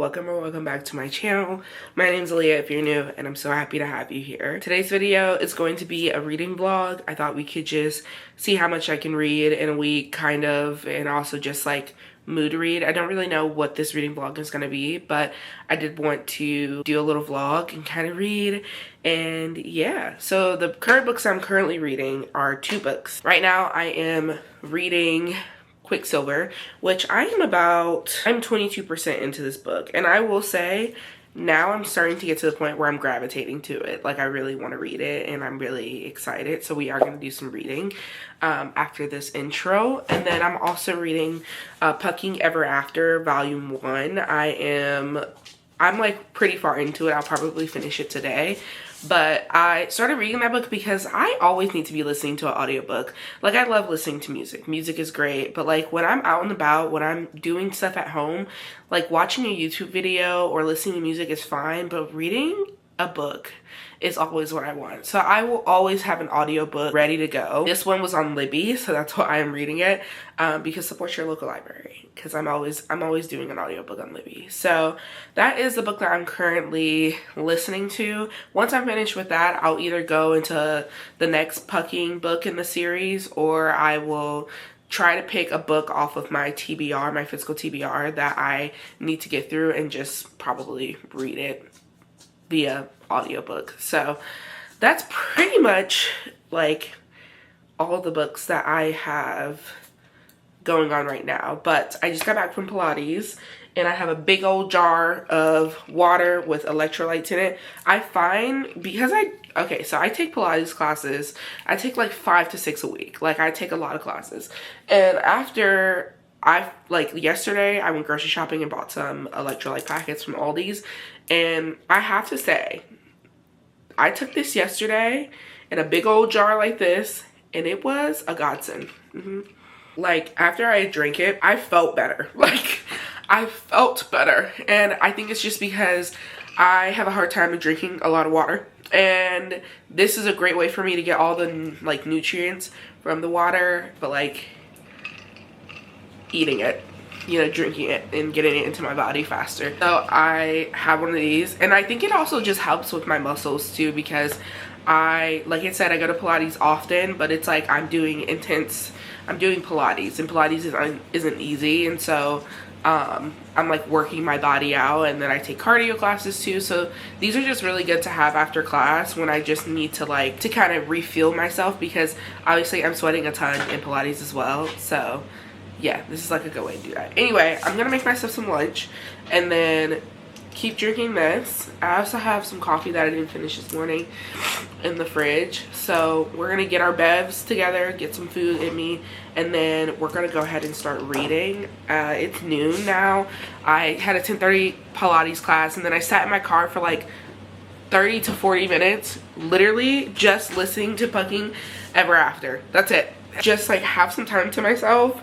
welcome or welcome back to my channel. My name's Aaliyah if you're new, and I'm so happy to have you here. Today's video is going to be a reading vlog. I thought we could just see how much I can read in a week, kind of, and also just like mood read. I don't really know what this reading vlog is going to be, but I did want to do a little vlog and kind of read. And yeah, so the current books I'm currently reading are two books. Right now I am reading Quicksilver, which I'm 22% into this book, and I will say now I'm starting to get to the point where I'm gravitating to it. Like, I really want to read it and I'm really excited. So we are going to do some reading after this intro. And then I'm also reading Pucking Ever After Volume 1. I'm like pretty far into it. I'll probably finish it today. But I started reading that book because I always need to be listening to an audiobook. Like, I love listening to music. Music is great. But like when I'm out and about, when I'm doing stuff at home, like watching a YouTube video or listening to music is fine. But reading a book is always what I want. So I will always have an audiobook ready to go. This one was on Libby, so that's why I am reading it, because support your local library, because I'm always doing an audiobook on Libby. So that is the book that I'm currently listening to. Once I'm finished with that, I'll either go into the next Pucking book in the series, or I will try to pick a book off of my TBR, my physical TBR, that I need to get through and just probably read it via audiobook. So that's pretty much like all the books that I have going on right now. But I just got back from Pilates and I have a big old jar of water with electrolytes in it. I find, because I take Pilates classes. I take like 5 to 6 a week. Like, I take a lot of classes. And after yesterday, I went grocery shopping and bought some electrolyte packets from Aldi's. And I have to say, I took this yesterday in a big old jar like this, and it was a godsend. Like, after I drank it, I felt better. Like, I felt better. And I think it's just because I have a hard time drinking a lot of water. And this is a great way for me to get all the, like, nutrients from the water, but, like, eating it, you know, drinking it and getting it into my body faster. So I have one of these, and I think it also just helps with my muscles too, because like I said, I go to Pilates often, but it's like I'm doing Pilates, and Pilates isn't easy, and so I'm like working my body out, and then I take cardio classes too. So these are just really good to have after class when I just need to kind of refuel myself, because obviously I'm sweating a ton in Pilates as well. So yeah, this is like a good way to do that. Anyway, I'm gonna make myself some lunch and then keep drinking this. I also have some coffee that I didn't finish this morning in the fridge. So we're gonna get our bevs together, get some food in me, and then we're gonna go ahead and start reading. It's noon now. I had a 10:30 Pilates class, and then I sat in my car for like 30 to 40 minutes, literally just listening to Pucking Ever After. That's it. Just like have some time to myself,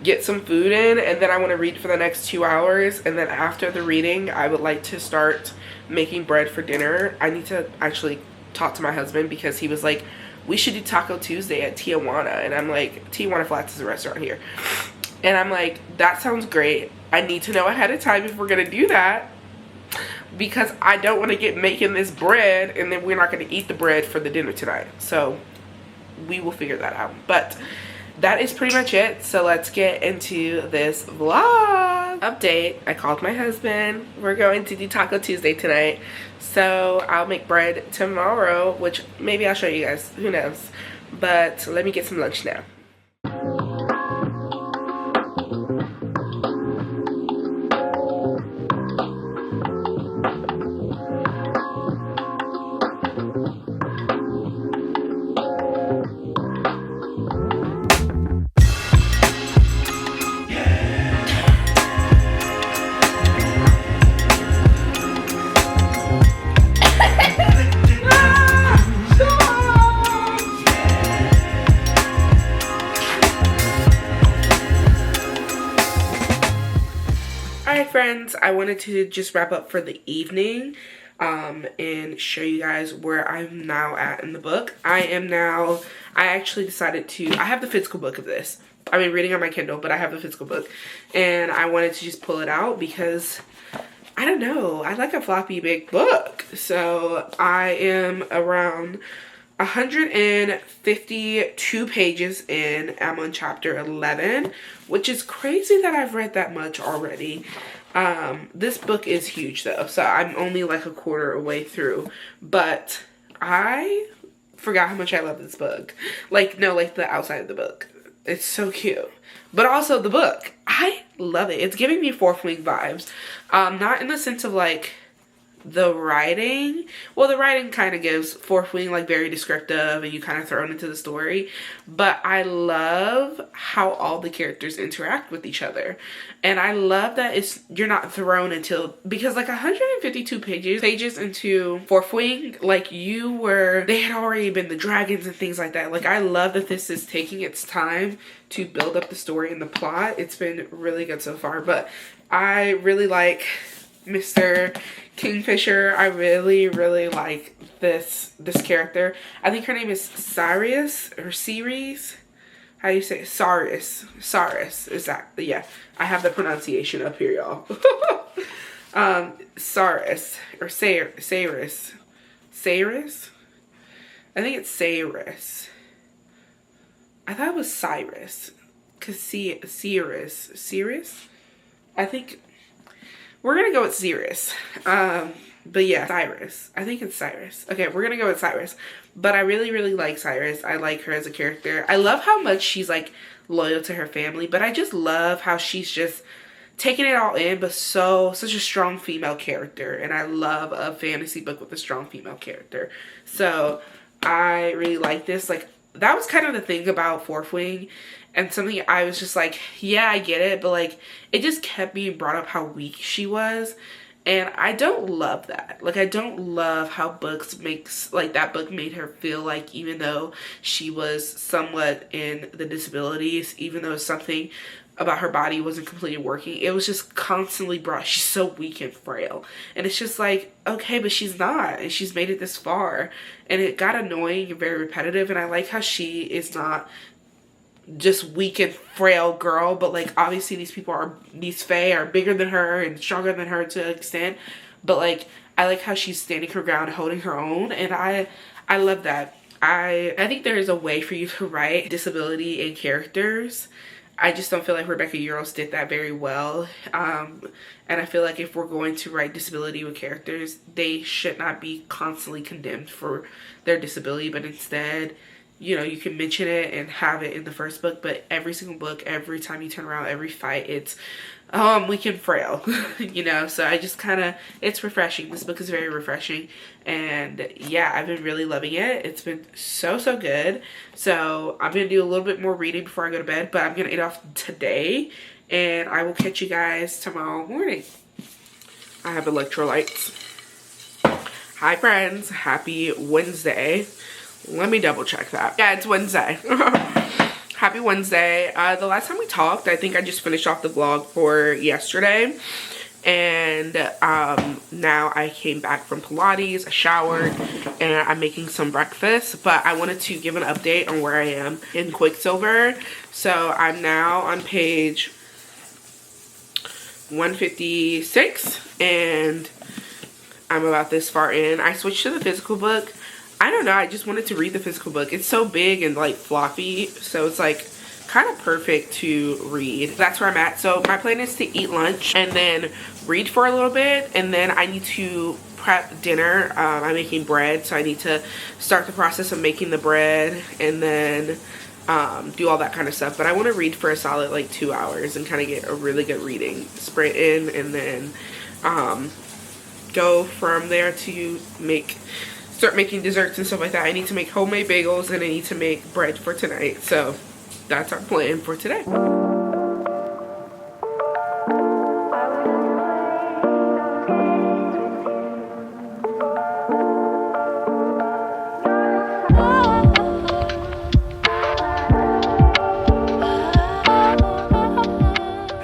get some food in, and then I want to read for the next 2 hours. And then after the reading, I would like to start making bread for dinner. I need to actually talk to my husband, because he was like, we should do Taco Tuesday at Tijuana. And I'm like, Tijuana Flats is a restaurant here. And I'm like, that sounds great. I need to know ahead of time if we're going to do that, because I don't want to get making this bread and then we're not going to eat the bread for the dinner tonight. So we will figure that out. But that is pretty much it. So let's get into this vlog. Update, I called my husband. We're going to do Taco Tuesday tonight. So I'll make bread tomorrow, which maybe I'll show you guys. Who knows? But let me get some lunch now. Friends, I wanted to just wrap up for the evening and show you guys where I'm now at in the book. I actually decided I have the physical book of this. I've been reading on my Kindle, but I have the physical book, and I wanted to just pull it out because I don't know. I like a floppy big book. So I am around 152 pages in. I'm on chapter 11, which is crazy that I've read that much already. This book is huge though, so I'm only like a quarter away through, but I forgot how much I love this book. Like, no, like the outside of the book. It's so cute. But also the book. I love it. It's giving me Fourth Wing vibes. Not in the sense of like the writing. Well, the writing kind of gives Fourth Wing like very descriptive and you kind of thrown into the story. But I love how all the characters interact with each other. And I love that you're not thrown until, because like 152 pages into Fourth Wing, like they had already been the dragons and things like that. Like I love that this is taking its time to build up the story and the plot. It's been really good so far. But I really like Mr. Kingfisher. I really like this character. I think her name is Sirius or Ceres. How do you say it? Saris is that? Yeah, I have the pronunciation up here, y'all. Saris or Saris. I think it's Saris. I thought it was Cyrus, cause Cirrus. I think we're gonna go with Cirrus. But yeah, Cyrus. I think it's Cyrus. Okay, we're gonna go with Cyrus. But I really like Cyrus. I like her as a character. I love how much she's like loyal to her family, but I just love how she's just taking it all in, but such a strong female character. And I love a fantasy book with a strong female character. So I really like this. Like, that was kind of the thing about Fourth Wing, and something I was just like, yeah, I get it, but like it just kept being brought up how weak she was. And I don't love that. Like, I don't love how that book made her feel like, even though she was somewhat in the disabilities, even though something about her body wasn't completely working, it was just constantly brought, she's so weak and frail. And it's just like, okay, but she's not, and she's made it this far. And it got annoying and very repetitive, and I like how she is not just weak and frail girl, but like obviously these fae are bigger than her and stronger than her to an extent, but like I like how she's standing her ground, holding her own, and I love that. I think there is a way for you to write disability in characters. I just don't feel like Rebecca Yarros did that very well, and I feel like if we're going to write disability with characters, they should not be constantly condemned for their disability, but instead, you know, you can mention it and have it in the first book, but every single book, every time you turn around, every fight, it's weak and frail, you know. So I just it's refreshing. This book is very refreshing, and yeah, I've been really loving it. It's been so good. So I'm gonna do a little bit more reading before I go to bed, but I'm gonna eat off today, and I will catch you guys tomorrow morning. I have electrolytes. Hi friends, happy Wednesday. Let me double check that. Yeah, it's Wednesday. Happy Wednesday. The last time we talked, I think I just finished off the vlog for yesterday. And now I came back from Pilates, I showered, and I'm making some breakfast. But I wanted to give an update on where I am in Quicksilver. So I'm now on page 156, and I'm about this far in. I switched to the physical book. I don't know, I just wanted to read the physical book. It's so big and like floppy, so it's like kind of perfect to read. That's where I'm at. So my plan is to eat lunch and then read for a little bit, and then I need to prep dinner. I'm making bread, so I need to start the process of making the bread and then do all that kind of stuff. But I want to read for a solid like 2 hours and kind of get a really good reading sprint in, and then go from there to start making desserts and stuff like that. I need to make homemade bagels, and I need to make bread for tonight. So that's our plan for today.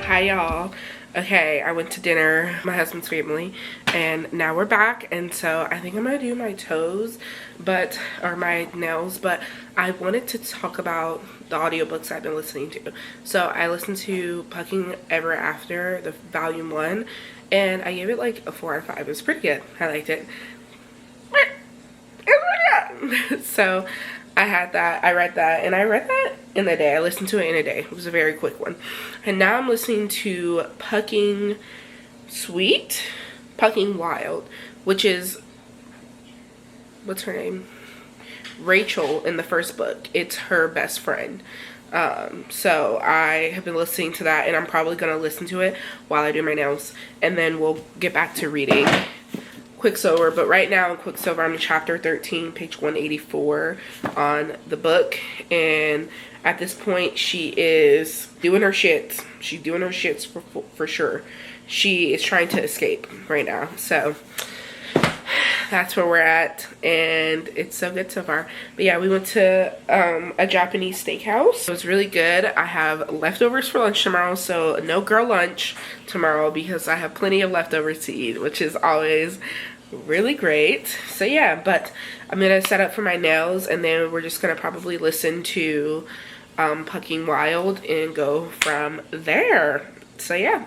Hi y'all. Okay, I went to dinner, my husband's family, and now we're back. And so I think I'm gonna do my toes, or my nails, but I wanted to talk about the audiobooks I've been listening to. So I listened to Pucking Ever After, the volume 1, and I gave it like a 4 out of 5. It was pretty good. I liked it. So I had that, I read that in a day. I listened to it in a day. It was a very quick one. And now I'm listening to Pucking Wild, which is, what's her name? Rachel in the first book. It's her best friend. So I have been listening to that, and I'm probably going to listen to it while I do my nails, and then we'll get back to reading Quicksilver. But right now in Quicksilver, I'm in chapter 13, page 184 on the book, and at this point she is doing her shits. She's doing her shits for sure. She is trying to escape right now, so that's where we're at, and it's so good so far. But yeah, we went to a Japanese steakhouse. It was really good. I have leftovers for lunch tomorrow, so no girl lunch tomorrow because I have plenty of leftovers to eat, which is always really great. So yeah, but I'm gonna set up for my nails, and then we're just gonna probably listen to Pucking Wild and go from there. So yeah.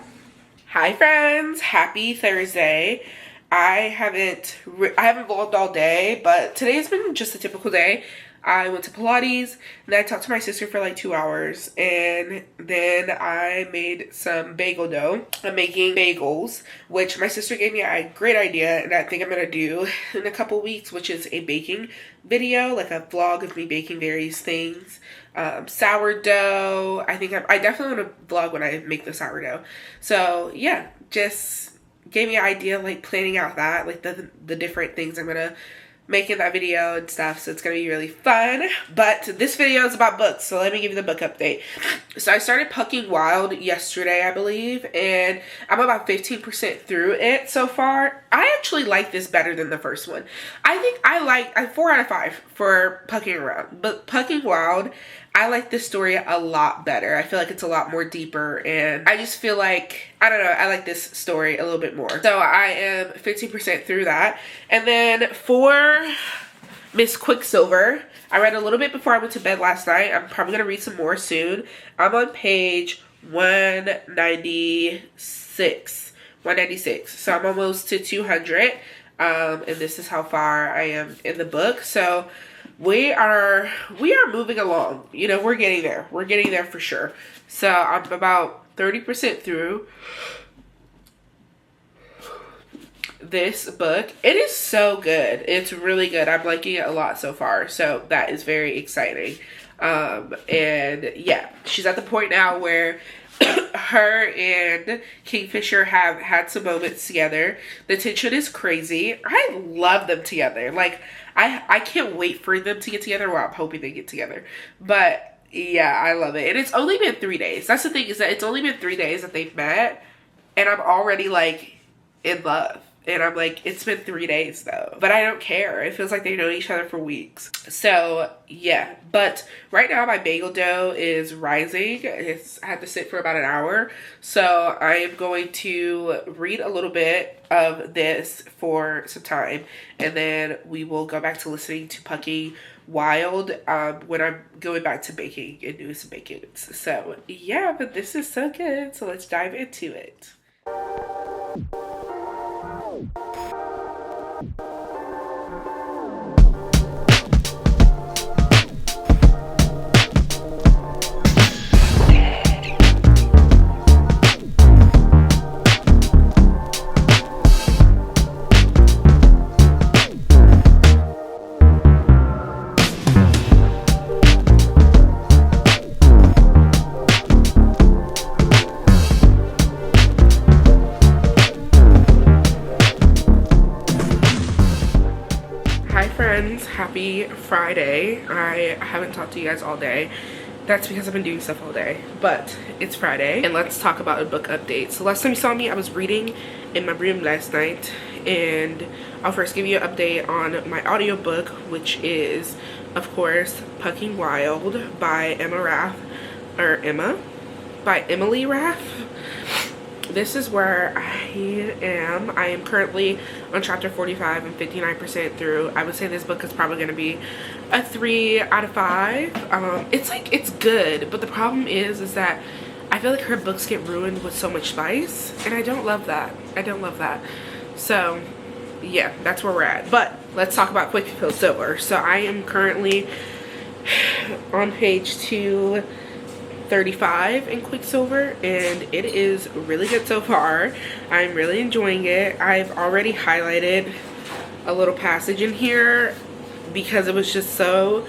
Hi friends, happy Thursday. I haven't vlogged all day, but today's been just a typical day. I went to Pilates, and then I talked to my sister for like 2 hours, and then I made some bagel dough. I'm making bagels, which my sister gave me a great idea, and I think I'm gonna do in a couple weeks, which is a baking video, like a vlog of me baking various things. Sourdough. I definitely want to vlog when I make the sourdough. So yeah, just gave me an idea, like planning out that, like the different things I'm gonna make in that video and stuff. So it's gonna be really fun. But this video is about books, so let me give you the book update. So I started Pucking Wild yesterday, I believe, and I'm about 15% through it so far. I actually like this better than the first one. I think I 4 out of 5 for Pucking Around, but Pucking Wild, I like this story a lot better. I feel like it's a lot more deeper, and I just feel like, I don't know, I like this story a little bit more. So I am 15% through that. And then for Miss Quicksilver, I read a little bit before I went to bed last night. I'm probably going to read some more soon. I'm on page 196. So I'm almost to 200. And this is how far I am in the book. So we are moving along. You know, we're getting there. We're getting there for sure. So I'm about 30% through this book. It is so good. It's really good. I'm liking it a lot so far. So that is very exciting. And yeah, she's at the point now where her and Kingfisher have had some moments together. The tension is crazy. I love them together. Like, I can't wait for them to get together. Well, I'm hoping they get together. But yeah, I love it. And it's only been 3 days. That's the thing, is that it's only been 3 days that they've met, and I'm already like in love. And I'm like, it's been 3 days though. But I don't care. It feels like they've known each other for weeks. So yeah. But right now my bagel dough is rising. I had to sit for about an hour. So I am going to read a little bit of this for some time. And then we will go back to listening to Pucking Wild when I'm going back to baking and doing some bakings. So yeah, but this is so good. So let's dive into it. Happy Friday. I haven't talked to you guys all day. That's because I've been doing stuff all day, but it's Friday, and let's talk about a book update. So last time you saw me, I was reading in my room last night, and I'll first give you an update on my audiobook, which is, of course, Pucking Wild by Emily Raff. this is where I am. I am currently on chapter 45 and 59% through. I would say this book is probably going to be a 3 out of 5. It's good, but the problem is that I feel like her books get ruined with so much spice, and I don't love that. I don't love that. So yeah, that's where we're at. But let's talk about Quicksilver. So I am currently on page 235 in Quicksilver, and it is really good so far. I'm really enjoying it. I've already highlighted a little passage in here because it was just so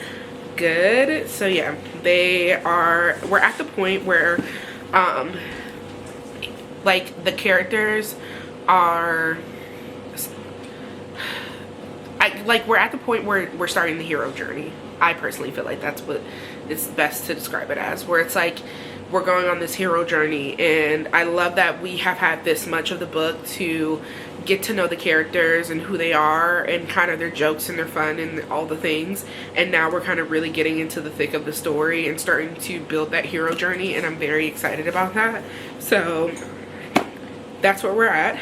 good. So yeah, we're at the point where like the characters are we're at the point where we're starting the hero journey. I personally feel like that's what it's best to describe it as, where it's like we're going on this hero journey, and I love that we have had this much of the book to get to know the characters and who they are and kind of their jokes and their fun and all the things, and now we're kind of really getting into the thick of the story and starting to build that hero journey, and I'm very excited about that. So that's where we're at.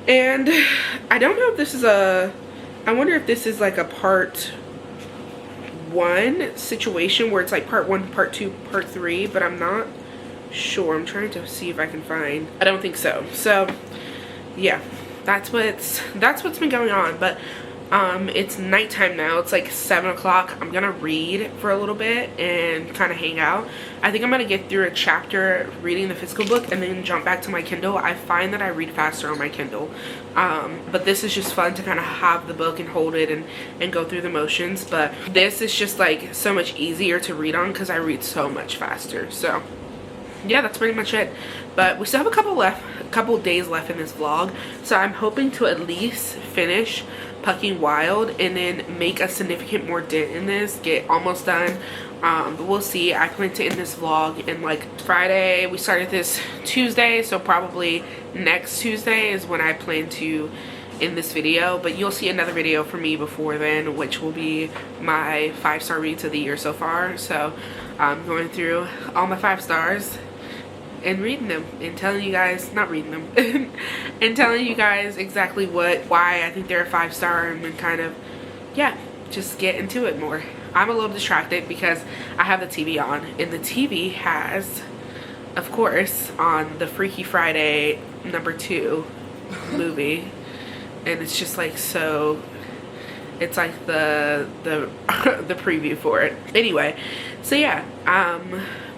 And I don't know if this is I wonder if this is like a part 1 situation where it's like part 1, part 2, part 3, but I'm not sure. I'm trying to see if I can find. I don't think so. So yeah, that's what's been going on. But it's nighttime now. It's like 7 o'clock. I'm gonna read for a little bit and kind of hang out. I think I'm gonna get through a chapter reading the physical book and then jump back to my Kindle. I find that I read faster on my Kindle, but this is just fun to kind of have the book and hold it and go through the motions. But this is just like so much easier to read on because I read so much faster. So yeah, that's pretty much it. But we still have a couple days left in this vlog, so I'm hoping to at least finish Pucking Wild and then make a significant more dent in this, get almost done. But we'll see. I plan to end this vlog in like Friday. We started this Tuesday, so probably next Tuesday is when I plan to end this video. But you'll see another video from me before then, which will be my 5-star reads of the year so far. So I'm going through all my 5 stars and reading them and telling you guys, not reading them, and telling you guys exactly why I think they're a 5-star, and then kind of, yeah, just get into it more. I'm a little distracted because I have the TV on, and the TV has, of course, on the Freaky Friday #2 movie, and it's just like so, it's like the the preview for it. Anyway, so yeah,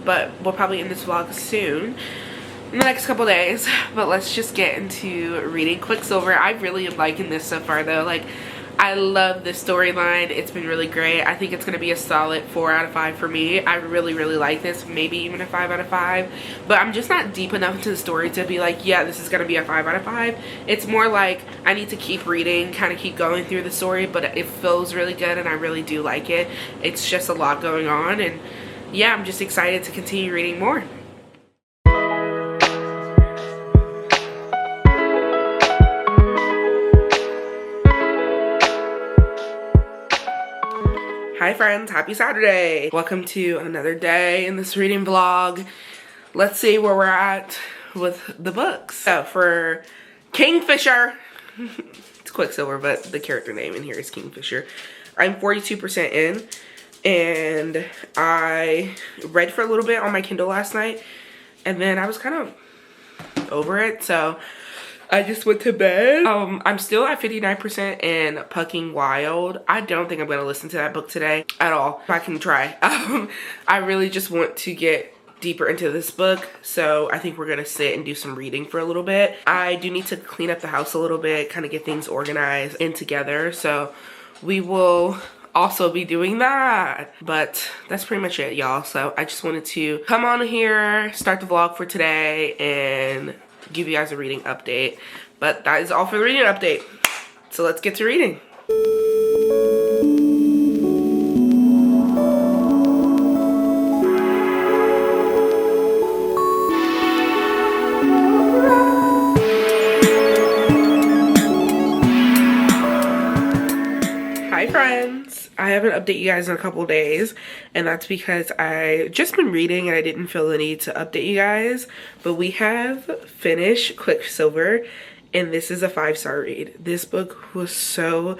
but we'll probably end this vlog soon in the next couple days. But let's just get into reading Quicksilver. I really am liking this so far though. Like, I love this storyline. It's been really great. I think it's going to be a solid 4 out of 5 for me. I really like this. Maybe even a 5 out of 5. But I'm just not deep enough into the story to be like, yeah, this is going to be a 5 out of 5. It's more like I need to keep reading, kind of keep going through the story. But it feels really good, and I really do like it. It's just a lot going on, and yeah, I'm just excited to continue reading more. Hi friends, happy Saturday. Welcome to another day in this reading vlog. Let's see where we're at with the books. So for Kingfisher, it's Quicksilver, but the character name in here is Kingfisher. I'm 42% in, and I read for a little bit on my Kindle last night, and then I was kind of over it, so I just went to bed. I'm still at 59% in Pucking Wild. I don't think I'm gonna listen to that book today at all. I can try. I really just want to get deeper into this book, so I think we're gonna sit and do some reading for a little bit. I do need to clean up the house a little bit, kind of get things organized and together, so we will also be doing that. But that's pretty much it, y'all. So I just wanted to come on here, start the vlog for today, and give you guys a reading update. But that is all for the reading update. So let's get to reading. Hi friends. I haven't updated you guys in a couple days, and that's because I just been reading and I didn't feel the need to update you guys. But we have finished Quicksilver, and this is a 5-star read. This book was so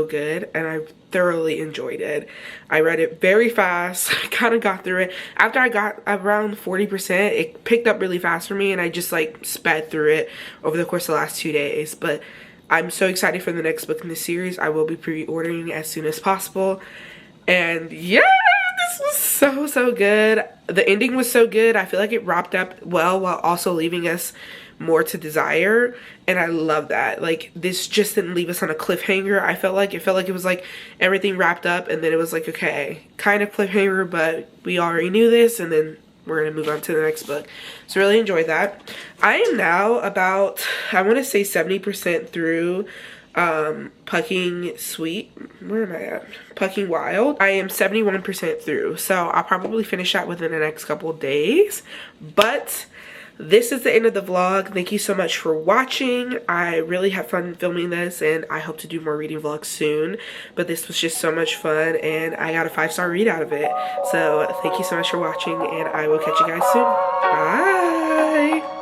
good, and I thoroughly enjoyed it. I read it very fast. I kind of got through it. After I got around 40%, it picked up really fast for me, and I just like sped through it over the course of the last 2 days. But I'm so excited for the next book in the series. I will be pre-ordering as soon as possible. And yeah, this was so good. The ending was so good. I feel like it wrapped up well while also leaving us more to desire, and I love that. Like, this just didn't leave us on a cliffhanger. I felt like it was like everything wrapped up, and then it was like, okay, kind of cliffhanger, but we already knew this, and then we're gonna move on to the next book. So really enjoyed that. I am now about, I want to say 70% through Pucking Sweet. Where am I at? Pucking Wild. I am 71% through, so I'll probably finish that within the next couple days. But this is the end of the vlog. Thank you so much for watching. I really had fun filming this, and I hope to do more reading vlogs soon. But this was just so much fun, and I got a 5-star read out of it. So thank you so much for watching, and I will catch you guys soon. Bye!